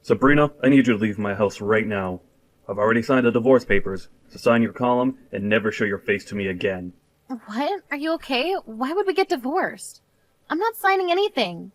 Sabrina, I need you to leave my house right now. I've already signed the divorce papers, so sign your column and never show your face to me again. What? Are you okay? Why would we get divorced? I'm not signing anything.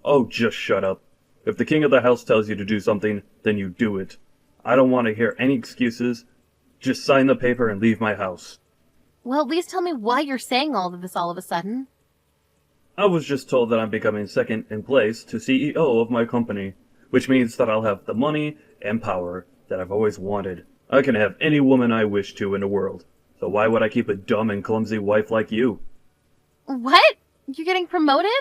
Oh, just shut up. If the king of the house tells you to do something, then you do it. I don't want to hear any excuses. Just sign the paper and leave my house. Well, at least tell me why you're saying all of this all of a sudden. I was just told that I'm becoming second in place to CEO of my company, which means that I'll have the money and power that I've always wanted. I can have any woman I wish to in the world, so why would I keep a dumb and clumsy wife like you? What? You're getting promoted?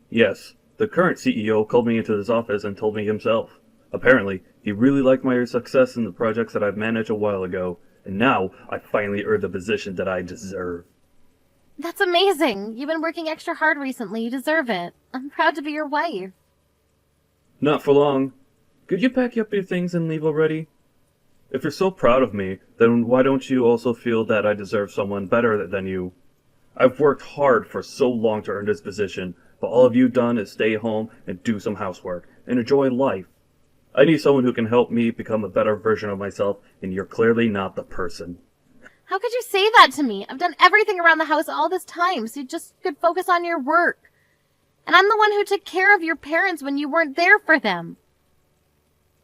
Yes, the current CEO called me into his office and told me himself. Apparently, he really liked my success in the projects that I've managed a while ago, and now I finally earned the position that I deserve. That's amazing. You've been working extra hard recently. You deserve it. I'm proud to be your wife. Not for long. Could you pack up your things and leave already? If you're so proud of me, then why don't you also feel that I deserve someone better than you? I've worked hard for so long to earn this position, but all of you've done is stay home and do some housework and enjoy life. I need someone who can help me become a better version of myself, and you're clearly not the person. How could you say that to me? I've done everything around the house all this time, so you just could focus on your work. And I'm the one who took care of your parents when you weren't there for them.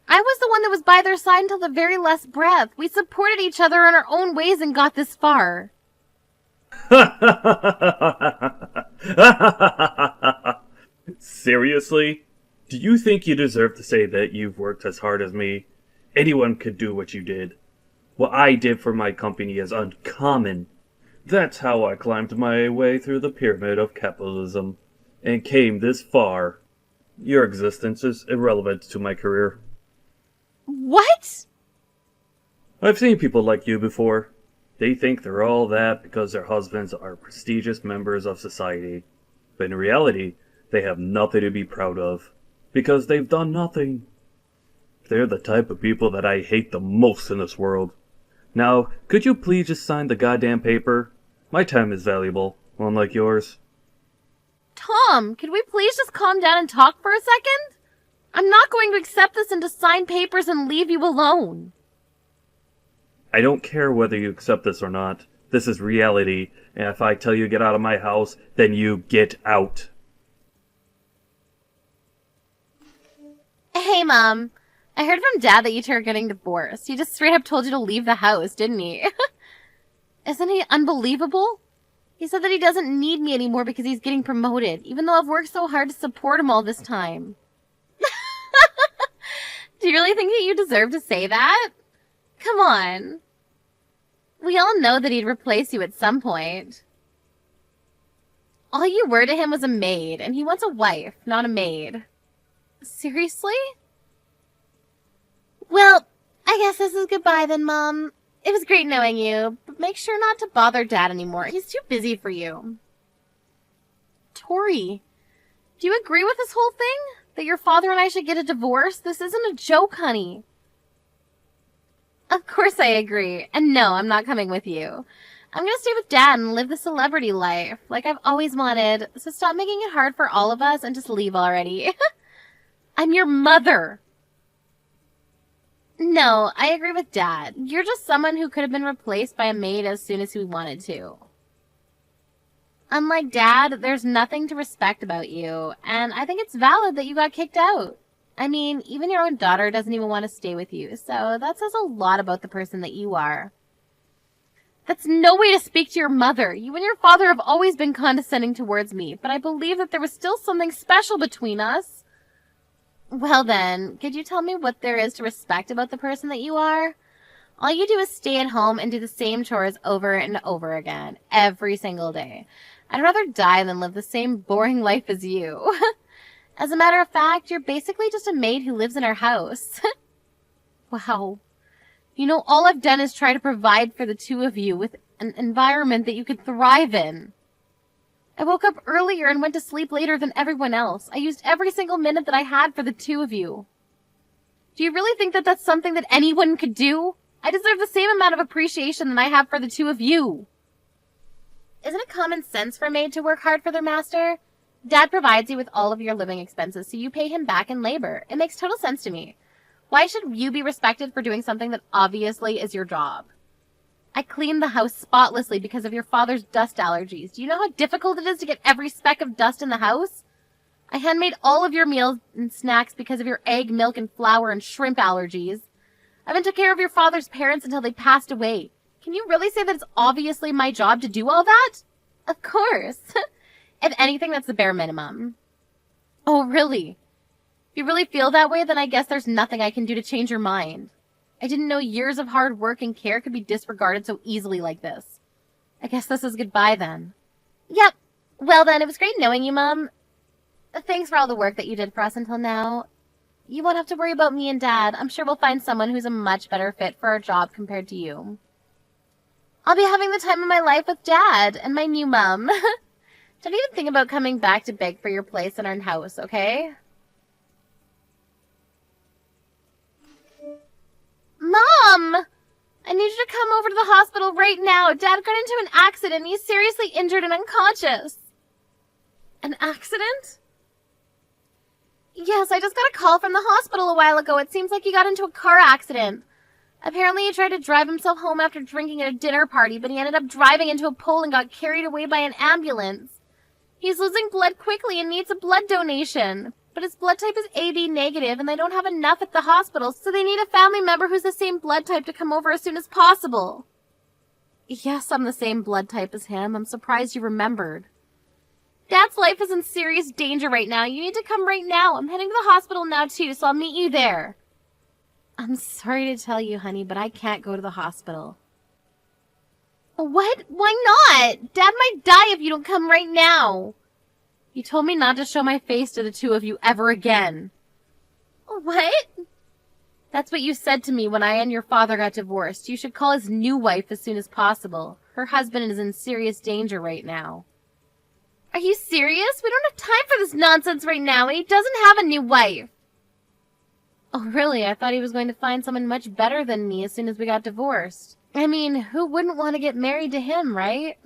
I was the one that was by their side until the very last breath. We supported each other in our own ways and got this far. Seriously? Do you think you deserve to say that you've worked as hard as me? Anyone could do what you did. What I did for my company is uncommon. That's how I climbed my way through the pyramid of capitalism and came this far. Your existence is irrelevant to my career. What? I've seen people like you before. They think they're all that because their husbands are prestigious members of society. But in reality, they have nothing to be proud of, because they've done nothing. They're the type of people that I hate the most in this world. Now, could you please just sign the goddamn paper? My time is valuable, unlike yours. Tom, could we please just calm down and talk for a second? I'm not going to accept this and to sign papers and leave you alone. I don't care whether you accept this or not. This is reality, and if I tell you to get out of my house, then you get out. Hey, Mom. I heard from Dad that you two are getting divorced. He just straight up told you to leave the house, didn't he? Isn't he unbelievable? He said that he doesn't need me anymore because he's getting promoted, even though I've worked so hard to support him all this time. Do you really think that you deserve to say that? Come on. We all know that he'd replace you at some point. All you were to him was a maid, and he wants a wife, not a maid. Seriously? Well, I guess this is goodbye then, Mom. It was great knowing you, but make sure not to bother Dad anymore. He's too busy for you. Tori, do you agree with this whole thing? That your father and I should get a divorce? This isn't a joke, honey. Of course I agree. And no, I'm not coming with you. I'm gonna stay with Dad and live the celebrity life, like I've always wanted. So stop making it hard for all of us and just leave already. I'm your mother. No, I agree with Dad. You're just someone who could have been replaced by a maid as soon as we wanted to. Unlike Dad, there's nothing to respect about you, and I think it's valid that you got kicked out. I mean, even your own daughter doesn't even want to stay with you, so that says a lot about the person that you are. That's no way to speak to your mother. You and your father have always been condescending towards me, but I believe that there was still something special between us. Well then, could you tell me what there is to respect about the person that you are? All you do is stay at home and do the same chores over and over again, every single day. I'd rather die than live the same boring life as you. As a matter of fact, you're basically just a maid who lives in our house. Wow. You know, all I've done is try to provide for the two of you with an environment that you could thrive in. I woke up earlier and went to sleep later than everyone else. I used every single minute that I had for the two of you. Do you really think that that's something that anyone could do? I deserve the same amount of appreciation that I have for the two of you. Isn't it common sense for a maid to work hard for their master? Dad provides you with all of your living expenses, so you pay him back in labor. It makes total sense to me. Why should you be respected for doing something that obviously is your job? I cleaned the house spotlessly because of your father's dust allergies. Do you know how difficult it is to get every speck of dust in the house? I handmade all of your meals and snacks because of your egg, milk, and flour and shrimp allergies. I even took care of your father's parents until they passed away. Can you really say that it's obviously my job to do all that? Of course. If anything, that's the bare minimum. Oh, really? If you really feel that way, then I guess there's nothing I can do to change your mind. I didn't know years of hard work and care could be disregarded so easily like this. I guess this is goodbye then. Yep. Well then, it was great knowing you, Mom. Thanks for all the work that you did for us until now. You won't have to worry about me and Dad. I'm sure we'll find someone who's a much better fit for our job compared to you. I'll be having the time of my life with Dad and my new mom. Don't even think about coming back to beg for your place in our house, okay? Mom! I need you to come over to the hospital right now. Dad got into an accident. He's seriously injured and unconscious. An accident? Yes, I just got a call from the hospital a while ago. It seems like he got into a car accident. Apparently he tried to drive himself home after drinking at a dinner party, but he ended up driving into a pole and got carried away by an ambulance. He's losing blood quickly and needs a blood donation. But his blood type is AB negative, and they don't have enough at the hospital, so they need a family member who's the same blood type to come over as soon as possible. Yes, I'm the same blood type as him. I'm surprised you remembered. Dad's life is in serious danger right now. You need to come right now. I'm heading to the hospital now, too, so I'll meet you there. I'm sorry to tell you, honey, but I can't go to the hospital. What? Why not? Dad might die if you don't come right now. You told me not to show my face to the two of you ever again. What? That's what you said to me when I and your father got divorced. You should call his new wife as soon as possible. Her husband is in serious danger right now. Are you serious? We don't have time for this nonsense right now, and he doesn't have a new wife. Oh, really? I thought he was going to find someone much better than me as soon as we got divorced. I mean, who wouldn't want to get married to him, right?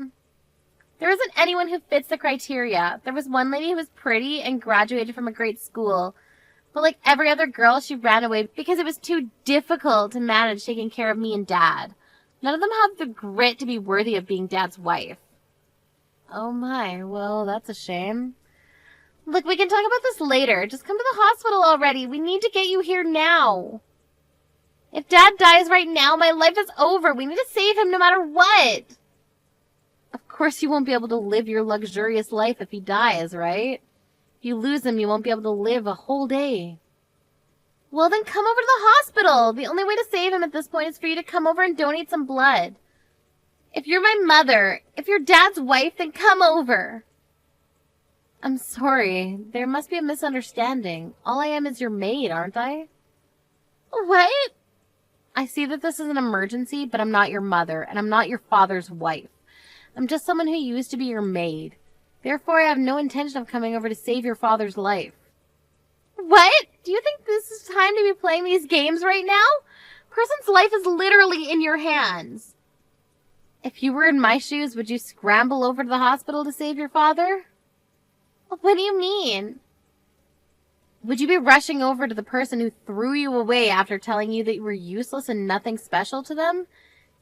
There isn't anyone who fits the criteria. There was one lady who was pretty and graduated from a great school. But like every other girl, she ran away because it was too difficult to manage taking care of me and Dad. None of them have the grit to be worthy of being Dad's wife. Oh my, well, that's a shame. Look, we can talk about this later. Just come to the hospital already. We need to get you here now. If Dad dies right now, my life is over. We need to save him no matter what. Of course you won't be able to live your luxurious life if he dies, right? If you lose him, you won't be able to live a whole day. Well, then come over to the hospital. The only way to save him at this point is for you to come over and donate some blood. If you're my mother, if you're Dad's wife, then come over. I'm sorry. There must be a misunderstanding. All I am is your maid, aren't I? What? I see that this is an emergency, but I'm not your mother, and I'm not your father's wife. I'm just someone who used to be your maid. Therefore, I have no intention of coming over to save your father's life. What? Do you think this is time to be playing these games right now? A person's life is literally in your hands. If you were in my shoes, would you scramble over to the hospital to save your father? What do you mean? Would you be rushing over to the person who threw you away after telling you that you were useless and nothing special to them?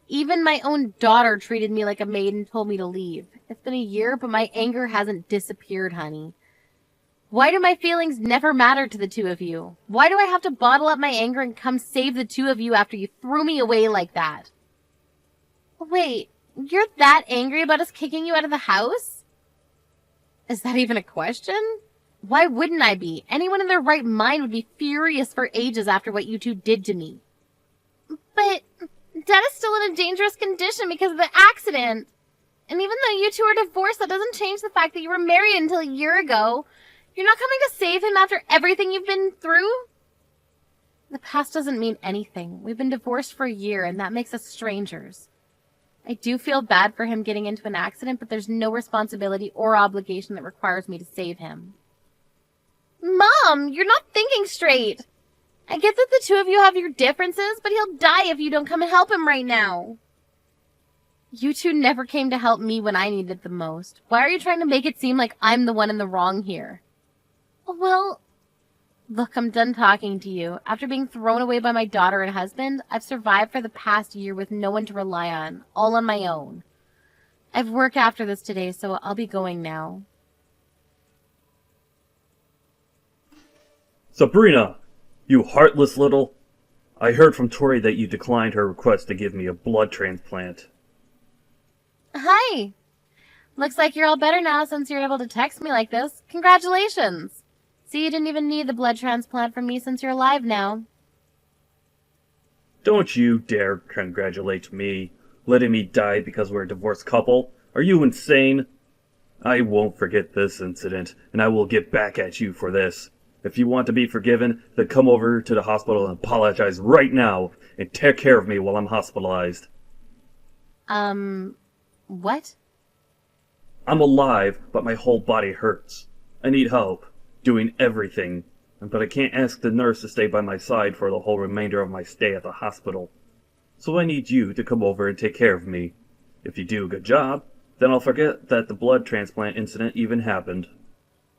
Even my own daughter treated me like a maid and told me to leave. It's been a year, but my anger hasn't disappeared, honey. Why do my feelings never matter to the two of you? Why do I have to bottle up my anger and come save the two of you after you threw me away like that? Wait, you're that angry about us kicking you out of the house? Is that even a question? Why wouldn't I be? Anyone in their right mind would be furious for ages after what you two did to me. But Dad is still in a dangerous condition because of the accident. And even though you two are divorced, that doesn't change the fact that you were married until a year ago. You're not coming to save him after everything you've been through? The past doesn't mean anything. We've been divorced for a year, and that makes us strangers. I do feel bad for him getting into an accident, but there's no responsibility or obligation that requires me to save him. Mom, you're not thinking straight. I get that the two of you have your differences, but he'll die if you don't come and help him right now. You two never came to help me when I needed the most. Why are you trying to make it seem like I'm the one in the wrong here? Well, look, I'm done talking to you. After being thrown away by my daughter and husband, I've survived for the past year with no one to rely on, all on my own. I've worked after this today, so I'll be going now. Sabrina, you heartless little... I heard from Tori that you declined her request to give me a blood transplant. Hi! Looks like you're all better now since you're able to text me like this. Congratulations! See, you didn't even need the blood transplant from me since you're alive now. Don't you dare congratulate me, letting me die because we're a divorced couple. Are you insane? I won't forget this incident, and I will get back at you for this. If you want to be forgiven, then come over to the hospital and apologize right now, and take care of me while I'm hospitalized. What? I'm alive, but my whole body hurts. I need help, doing everything, but I can't ask the nurse to stay by my side for the whole remainder of my stay at the hospital. So I need you to come over and take care of me. If you do a good job, then I'll forget that the blood transplant incident even happened.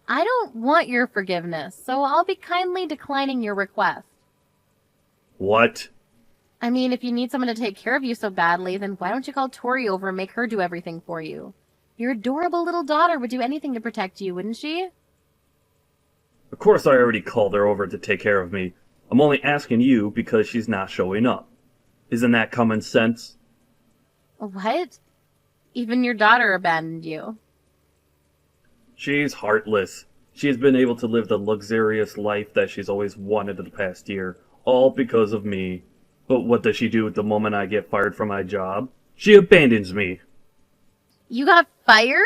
I don't want your forgiveness, so I'll be kindly declining your request. What? I mean, if you need someone to take care of you so badly, then why don't you call Tori over and make her do everything for you? Your adorable little daughter would do anything to protect you, wouldn't she? Of course I already called her over to take care of me. I'm only asking you because she's not showing up. Isn't that common sense? What? Even your daughter abandoned you. She's heartless. She has been able to live the luxurious life that she's always wanted in the past year, all because of me. But what does she do the moment I get fired from my job? She abandons me. You got fired?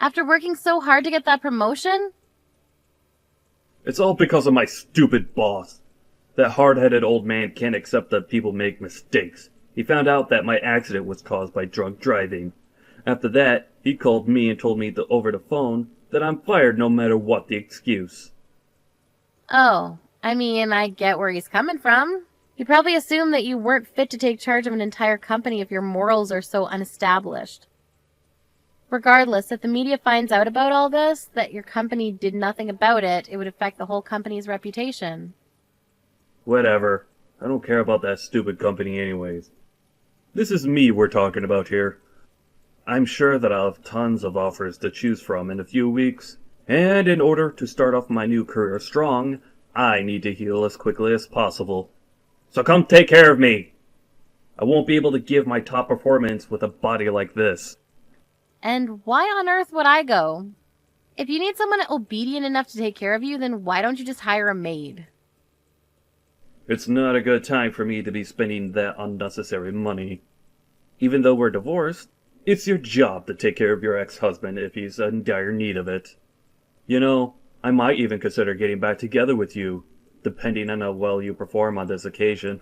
After working so hard to get that promotion? It's all because of my stupid boss. That hard-headed old man can't accept that people make mistakes. He found out that my accident was caused by drunk driving. After that, he called me and told me over the phone that I'm fired no matter what the excuse. Oh, I mean, I get where he's coming from. He probably assumed that you weren't fit to take charge of an entire company if your morals are so unestablished. Regardless, if the media finds out about all this, that your company did nothing about it, it would affect the whole company's reputation. Whatever. I don't care about that stupid company anyways. This is me we're talking about here. I'm sure that I'll have tons of offers to choose from in a few weeks, and in order to start off my new career strong, I need to heal as quickly as possible. So come take care of me! I won't be able to give my top performance with a body like this. And why on earth would I go? If you need someone obedient enough to take care of you, then why don't you just hire a maid? It's not a good time for me to be spending that unnecessary money. Even though we're divorced, it's your job to take care of your ex-husband if he's in dire need of it. You know, I might even consider getting back together with you, depending on how well you perform on this occasion.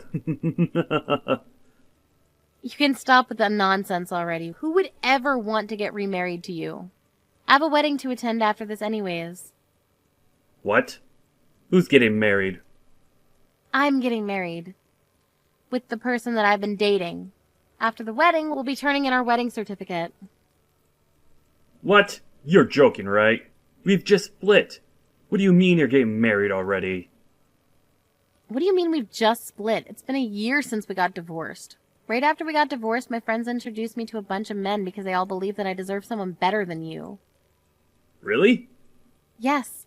You can stop with that nonsense already. Who would ever want to get remarried to you? I have a wedding to attend after this anyways. What? Who's getting married? I'm getting married. With the person that I've been dating. After the wedding, we'll be turning in our wedding certificate. What? You're joking, right? We've just split. What do you mean you're getting married already? What do you mean we've just split? It's been a year since we got divorced. Right after we got divorced, my friends introduced me to a bunch of men because they all believe that I deserve someone better than you. Really? Yes.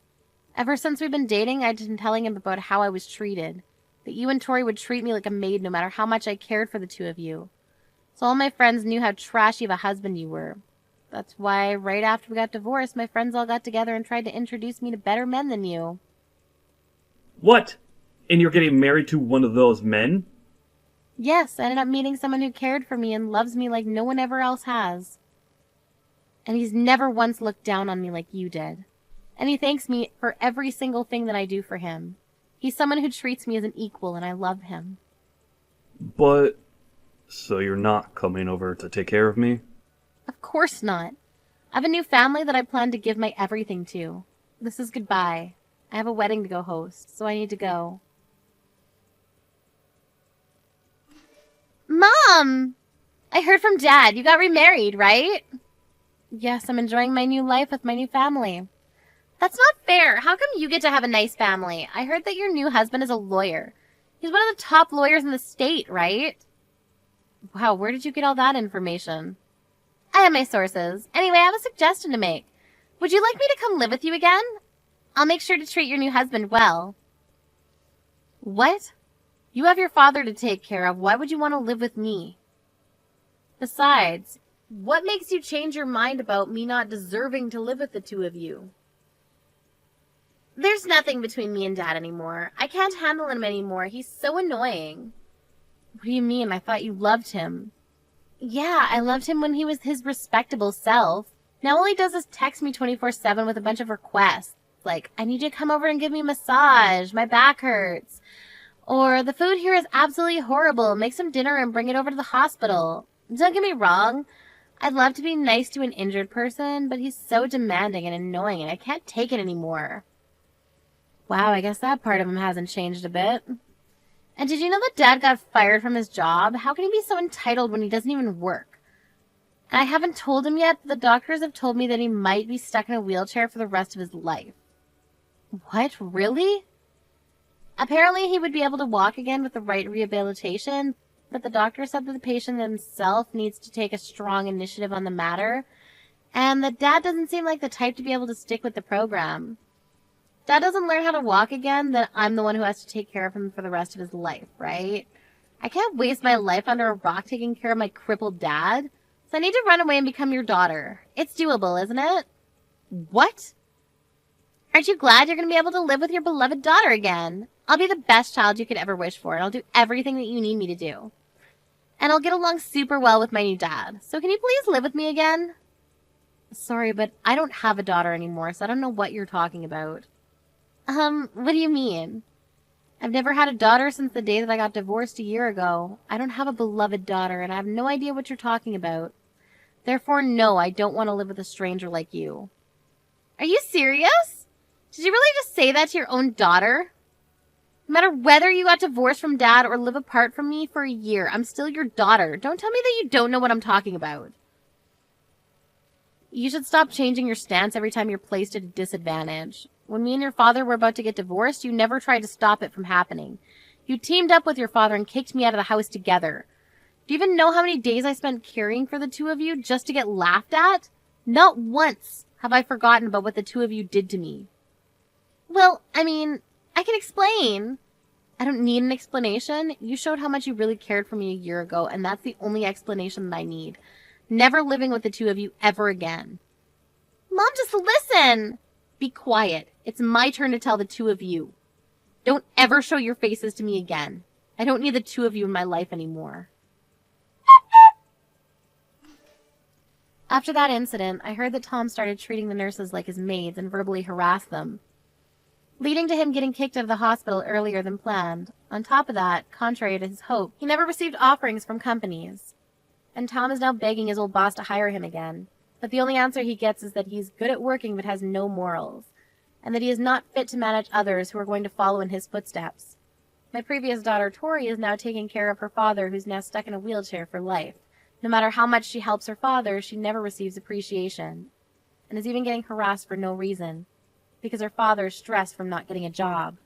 Ever since we've been dating, I've been telling him about how I was treated. That you and Tori would treat me like a maid no matter how much I cared for the two of you. So all my friends knew how trashy of a husband you were. That's why right after we got divorced, my friends all got together and tried to introduce me to better men than you. What? And you're getting married to one of those men? Yes, I ended up meeting someone who cared for me and loves me like no one ever else has. And he's never once looked down on me like you did. And he thanks me for every single thing that I do for him. He's someone who treats me as an equal, and I love him. But... so you're not coming over to take care of me? Of course not. I have a new family that I plan to give my everything to. This is goodbye. I have a wedding to go host, so I need to go. Mom! I heard from Dad. You got remarried, right? Yes, I'm enjoying my new life with my new family. That's not fair. How come you get to have a nice family? I heard that your new husband is a lawyer. He's one of the top lawyers in the state, right? Wow, where did you get all that information? I have my sources. Anyway, I have a suggestion to make. Would you like me to come live with you again? I'll make sure to treat your new husband well. What? You have your father to take care of. Why would you want to live with me? Besides, what makes you change your mind about me not deserving to live with the two of you? There's nothing between me and Dad anymore. I can't handle him anymore. He's so annoying. What do you mean? I thought you loved him. Yeah, I loved him when he was his respectable self. Now all he does is text me 24/7 with a bunch of requests. Like, I need you to come over and give me a massage. My back hurts. Or, the food here is absolutely horrible. Make some dinner and bring it over to the hospital. Don't get me wrong. I'd love to be nice to an injured person, but he's so demanding and annoying and I can't take it anymore. Wow, I guess that part of him hasn't changed a bit. And did you know that Dad got fired from his job? How can he be so entitled when he doesn't even work? And I haven't told him yet, but the doctors have told me that he might be stuck in a wheelchair for the rest of his life. What? Really? Apparently he would be able to walk again with the right rehabilitation, but the doctor said that the patient himself needs to take a strong initiative on the matter, and that Dad doesn't seem like the type to be able to stick with the program. Dad doesn't learn how to walk again, then I'm the one who has to take care of him for the rest of his life, right? I can't waste my life under a rock taking care of my crippled dad, so I need to run away and become your daughter. It's doable, isn't it? What? Aren't you glad you're going to be able to live with your beloved daughter again? I'll be the best child you could ever wish for, and I'll do everything that you need me to do. And I'll get along super well with my new dad. So can you please live with me again? Sorry, but I don't have a daughter anymore, so I don't know what you're talking about. What do you mean? I've never had a daughter since the day that I got divorced a year ago. I don't have a beloved daughter, and I have no idea what you're talking about. Therefore, no, I don't want to live with a stranger like you. Are you serious? Did you really just say that to your own daughter? No matter whether you got divorced from Dad or live apart from me for a year, I'm still your daughter. Don't tell me that you don't know what I'm talking about. You should stop changing your stance every time you're placed at a disadvantage. When me and your father were about to get divorced, you never tried to stop it from happening. You teamed up with your father and kicked me out of the house together. Do you even know how many days I spent caring for the two of you just to get laughed at? Not once have I forgotten about what the two of you did to me. Well, I mean, I can explain. I don't need an explanation. You showed how much you really cared for me a year ago, and that's the only explanation that I need. Never living with the two of you ever again. Mom, just listen. Be quiet. It's my turn to tell the two of you. Don't ever show your faces to me again. I don't need the two of you in my life anymore. After that incident, I heard that Tom started treating the nurses like his maids and verbally harassed them, leading to him getting kicked out of the hospital earlier than planned. On top of that, contrary to his hope, he never received offerings from companies. And Tom is now begging his old boss to hire him again. But the only answer he gets is that he's good at working but has no morals, and that he is not fit to manage others who are going to follow in his footsteps. My previous daughter, Tori, is now taking care of her father, who's now stuck in a wheelchair for life. No matter how much she helps her father, she never receives appreciation, and is even getting harassed for no reason, because her father is stressed from not getting a job.